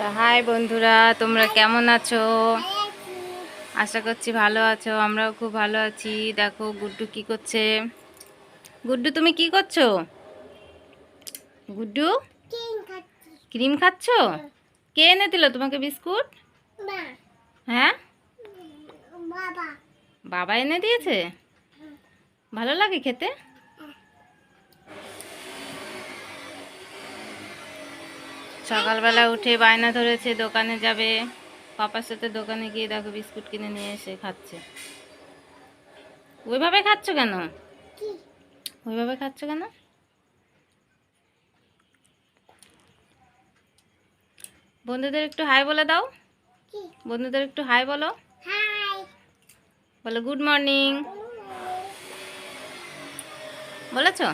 High বন্ধুরা, তোমরা কেমন আছো? আশা করছি ভালো আছো। আমরাও খুব ভালো আছি। দেখো গুড্ডু কি করছে। গুড্ডু তুমি কি করছো? গুড্ডু ক্রিম খাচ্ছো? কে এনে দিল তোমাকে বিস্কুট? হ্যাঁ, বাবা এনে দিয়েছে। ভালো লাগে খেতে? সকালবেলা উঠে বায়না ধরেছে দোকানে যাবে। পাপার সাথে দোকানে গিয়ে দেখো বিস্কুট কিনে নিয়ে এসে খাচ্ছে। ওইভাবে খাচ্ছ কেন? ওইভাবে খাচ্ছ কেন? বন্ধুদের একটু হাই বলে দাও। বন্ধুদের একটু হাই বলো। বলো গুড মর্নিং। বলেছো?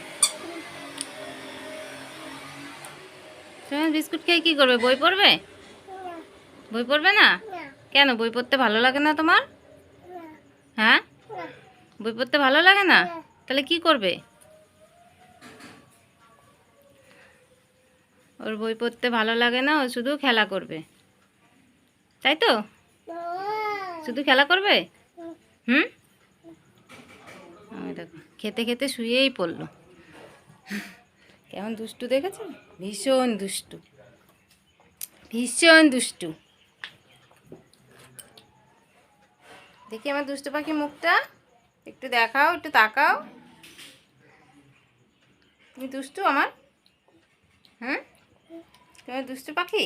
তুমি বিস্কুট খেয়ে কি করবে? বই পড়বে? বই পড়বে না? কেন, বই পড়তে ভালো লাগে না তোমার? হ্যাঁ, বই পড়তে ভালো লাগে না? তাহলে কি করবে? ওর বই পড়তে ভালো লাগে না, ও শুধু খেলা করবে, তাই তো? শুধু খেলা করবে। হুম, দেখো খেতে খেতে শুয়েই পড়লো। কেমন দুষ্টু দেখেছো? ভীষণ দুষ্টু, ভীষণ দুষ্টু। দেখি আমার দুষ্টু পাখি মুখটা একটু দেখাও, একটু তাকাও। তুমি দুষ্টু আমার? হুম, তুমি দুষ্টু পাখি?